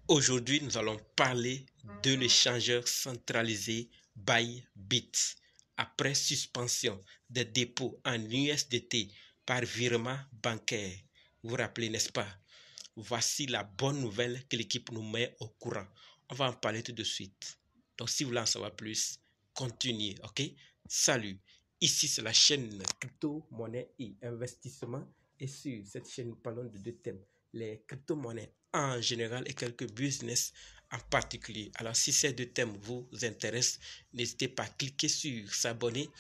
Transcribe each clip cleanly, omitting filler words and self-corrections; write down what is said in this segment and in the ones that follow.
Aujourd'hui, nous allons parler de l'échangeur centralisé Bybit. Après suspension des dépôts en USDT par virement bancaire. Vous vous rappelez, n'est-ce pas? Voici la bonne nouvelle que l'équipe nous met au courant. On va en parler tout de suite. Donc, si vous voulez en savoir plus, continuez, ok? Salut! Ici, c'est la chaîne Crypto, Monnaie et Investissement. Et sur cette chaîne, nous parlons de deux thèmes. Les crypto-monnaies en général et quelques business en particulier. Alors, si ces deux thèmes vous intéressent, n'hésitez pas à cliquer sur s'abonner,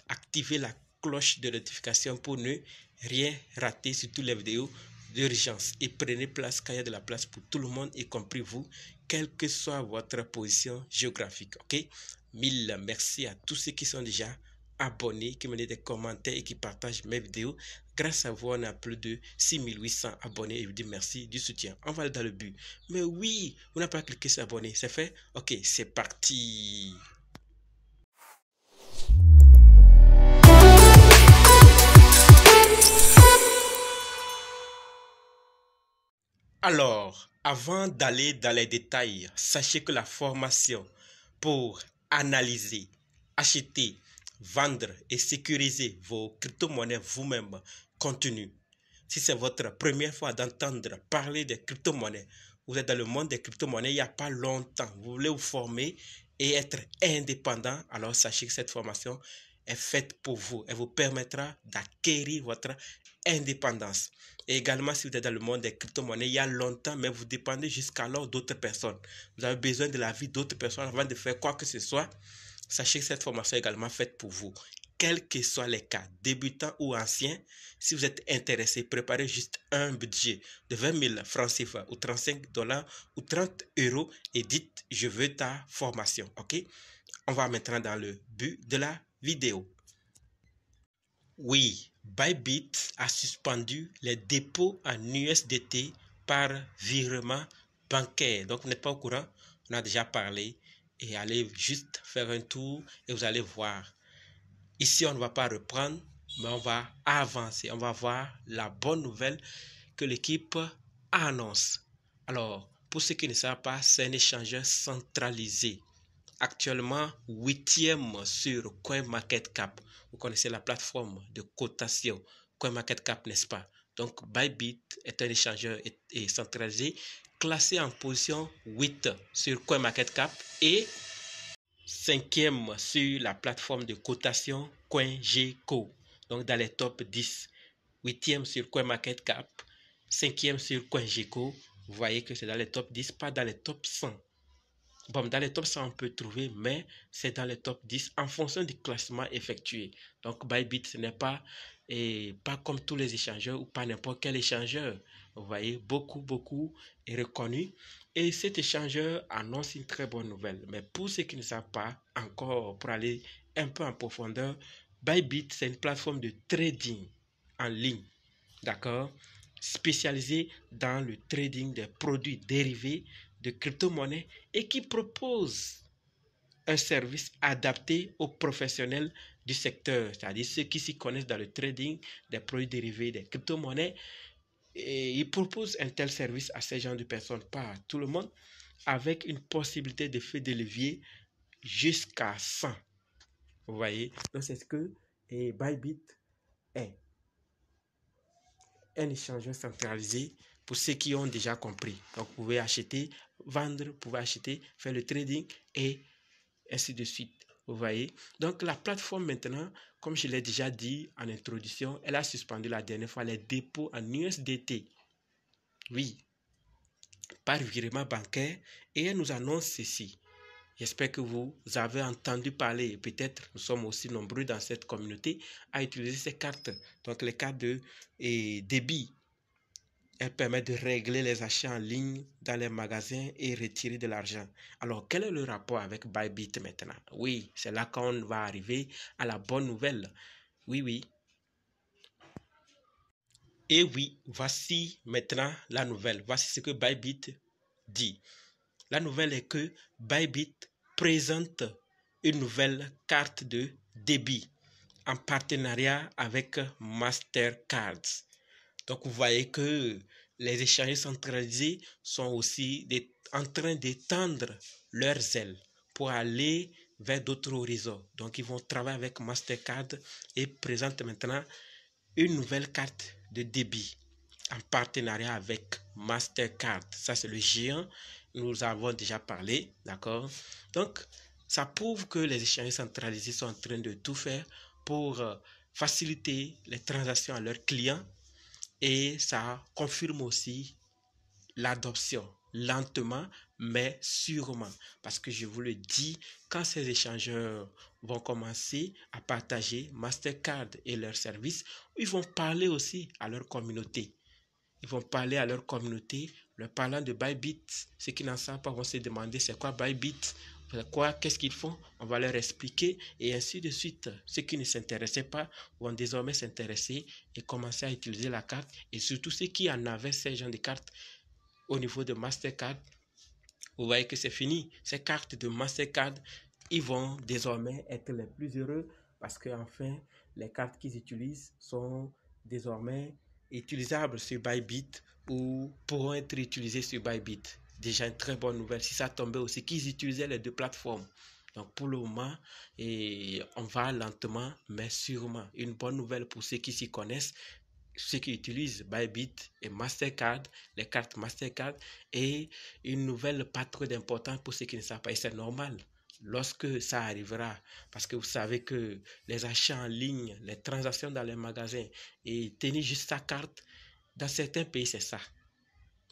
activer la cloche de notification pour ne rien rater sur toutes les vidéos d'urgence. Et prenez place car il y a de la place pour tout le monde, y compris vous, quelle que soit votre position géographique. Ok? Mille merci à tous ceux qui sont déjà abonnés, qui me donnent des commentaires et qui partagent mes vidéos. Grâce à vous, on a plus de 6800 abonnés et je vous dis merci du soutien. On va aller dans le but. Mais oui, vous n'avez pas cliqué sur abonner, c'est fait? Ok, c'est parti. Alors, avant d'aller dans les détails, sachez que la formation pour analyser, acheter, vendre et sécuriser vos crypto-monnaies vous-même continue. Si c'est votre première fois d'entendre parler des crypto-monnaies, vous êtes dans le monde des crypto-monnaies il n'y a pas longtemps, vous voulez vous former et être indépendant, alors sachez que cette formation est faite pour vous. Elle vous permettra d'acquérir votre indépendance. Et également, si vous êtes dans le monde des crypto-monnaies il y a longtemps, mais vous dépendez jusqu'alors d'autres personnes. Vous avez besoin de l'avis d'autres personnes avant de faire quoi que ce soit. Sachez que cette formation est également faite pour vous. Quels que soient les cas, débutants ou anciens, si vous êtes intéressé, préparez juste un budget de 20 000 francs CFA ou 35 $ ou 30 € et dites « Je veux ta formation ». Ok? On va maintenant dans le but de la vidéo. Oui, Bybit a suspendu les dépôts en USDT par virement bancaire. Donc, vous n'êtes pas au courant, on a déjà parlé. Et allez juste faire un tour et vous allez voir. Ici, on ne va pas reprendre, mais on va avancer. On va voir la bonne nouvelle que l'équipe annonce. Alors, pour ceux qui ne savent pas, c'est un échangeur centralisé. Actuellement 8e sur CoinMarketCap. Vous connaissez la plateforme de cotation CoinMarketCap, n'est-ce pas? Donc, Bybit est un échangeur centralisé classé en position 8 sur CoinMarketCap et 5e sur la plateforme de cotation CoinGecko. Donc, dans les top 10. 8e sur CoinMarketCap, 5e sur CoinGecko. Vous voyez que c'est dans les top 10, pas dans les top 100. Bon, dans les top 100, on peut trouver, mais c'est dans les top 10 en fonction du classement effectué. Donc, Bybit, ce n'est pas comme tous les échangeurs ou pas n'importe quel échangeur. Vous voyez, beaucoup est reconnu. Et cet échangeur annonce une très bonne nouvelle. Mais pour ceux qui ne savent pas encore, pour aller un peu en profondeur, Bybit, c'est une plateforme de trading en ligne. D'accord? Spécialisée dans le trading des produits dérivés de crypto-monnaies et qui propose un service adapté aux professionnels du secteur, c'est-à-dire ceux qui s'y connaissent dans le trading des produits dérivés des crypto-monnaies. Et il propose un tel service à ces gens de personnes, pas à tout le monde, avec une possibilité d'effet de levier jusqu'à 100. Vous voyez? Donc c'est ce que Bybit est. Un échangeur centralisé pour ceux qui ont déjà compris. Donc, vous pouvez acheter, vendre, vous pouvez acheter, faire le trading et ainsi de suite. Vous voyez? Donc, la plateforme maintenant, comme je l'ai déjà dit en introduction, elle a suspendu la dernière fois les dépôts en USDT. Oui, par virement bancaire et elle nous annonce ceci. J'espère que vous avez entendu parler, peut-être nous sommes aussi nombreux dans cette communauté à utiliser ces cartes. Donc, les cartes de débit. Elle permet de régler les achats en ligne dans les magasins et retirer de l'argent. Alors, quel est le rapport avec Bybit maintenant? Oui, c'est là qu'on va arriver à la bonne nouvelle. Oui. Et oui, voici maintenant la nouvelle. Voici ce que Bybit dit. La nouvelle est que Bybit présente une nouvelle carte de débit en partenariat avec Mastercard. Donc, vous voyez que les échanges centralisés sont aussi en train d'étendre leurs ailes pour aller vers d'autres horizons. Donc, ils vont travailler avec Mastercard et présentent maintenant une nouvelle carte de débit en partenariat avec Mastercard. Ça, c'est le géant. Nous avons déjà parlé, d'accord? Donc, ça prouve que les échanges centralisés sont en train de tout faire pour faciliter les transactions à leurs clients et ça confirme aussi l'adoption lentement mais sûrement, parce que je vous le dis, quand ces échangeurs vont commencer à partager Mastercard et leurs services, ils vont parler aussi à leur communauté. Ils vont parler à leur communauté, leur parlant de Bybit. Ceux qui n'en savent pas vont se demander c'est quoi Bybit, qu'est-ce qu'ils font, on va leur expliquer et ainsi de suite. Ceux qui ne s'intéressaient pas vont désormais s'intéresser et commencer à utiliser la carte, et surtout ceux qui en avaient ces genres de cartes au niveau de Mastercard, vous voyez que c'est fini. Ces cartes de Mastercard, ils vont désormais être les plus heureux parce que enfin, les cartes qu'ils utilisent sont désormais utilisables sur Bybit ou pourront être utilisées sur Bybit. Déjà une très bonne nouvelle. Si ça tombait aussi qu'ils utilisaient les deux plateformes. Donc pour le moment, on va lentement mais sûrement. Une bonne nouvelle pour ceux qui s'y connaissent, ceux qui utilisent Bybit et Mastercard, les cartes Mastercard, et une nouvelle pas trop d'importance pour ceux qui ne savent pas. Et c'est normal lorsque ça arrivera, parce que vous savez que les achats en ligne, les transactions dans les magasins et tenir juste sa carte, dans certains pays c'est ça.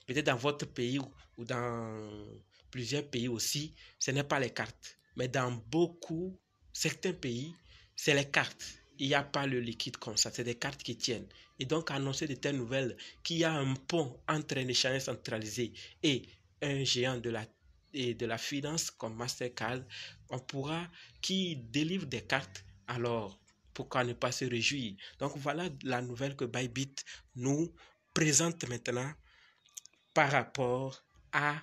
Peut-être dans votre pays ou dans plusieurs pays aussi, ce n'est pas les cartes. Mais dans beaucoup, certains pays, c'est les cartes. Il n'y a pas le liquide comme ça, c'est des cartes qui tiennent. Et donc, annoncer de telles nouvelles qu'il y a un pont entre un échange centralisé et un géant de la finance comme Mastercard, on pourra, qui délivre des cartes, alors pourquoi ne pas se réjouir? Donc, voilà la nouvelle que Bybit nous présente maintenant par rapport à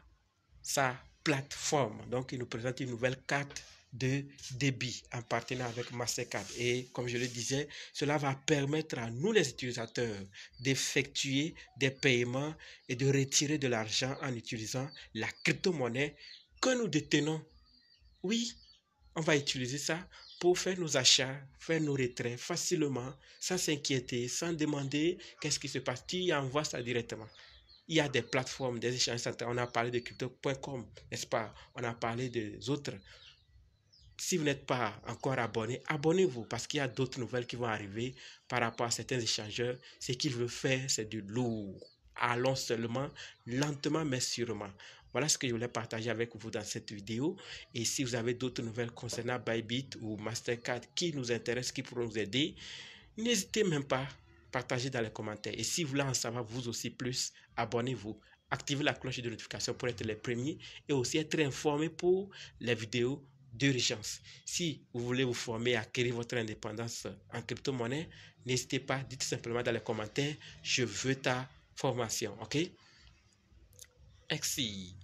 sa plateforme. Donc, il nous présente une nouvelle carte de débit en partenariat avec Mastercard. Et comme je le disais, cela va permettre à nous les utilisateurs d'effectuer des paiements et de retirer de l'argent en utilisant la crypto-monnaie que nous détenons. Oui, on va utiliser ça pour faire nos achats, faire nos retraits facilement, sans s'inquiéter, sans demander qu'est-ce qui se passe. Tu envoies ça directement. Il y a des plateformes, des échanges centrales. On a parlé de crypto.com, n'est-ce pas? On a parlé des autres. Si vous n'êtes pas encore abonné, abonnez-vous parce qu'il y a d'autres nouvelles qui vont arriver par rapport à certains échangeurs. Ce qu'ils veulent faire, c'est du lourd. Allons seulement, lentement mais sûrement. Voilà ce que je voulais partager avec vous dans cette vidéo. Et si vous avez d'autres nouvelles concernant Bybit ou Mastercard qui nous intéressent, qui pourront nous aider, n'hésitez même pas à partager dans les commentaires. Et si vous voulez en savoir vous aussi plus, abonnez-vous. Activez la cloche de notification pour être les premiers et aussi être informé pour les vidéos d'urgence. Si vous voulez vous former à acquérir votre indépendance en crypto-monnaie, n'hésitez pas, dites simplement dans les commentaires, je veux ta formation, ok? Merci.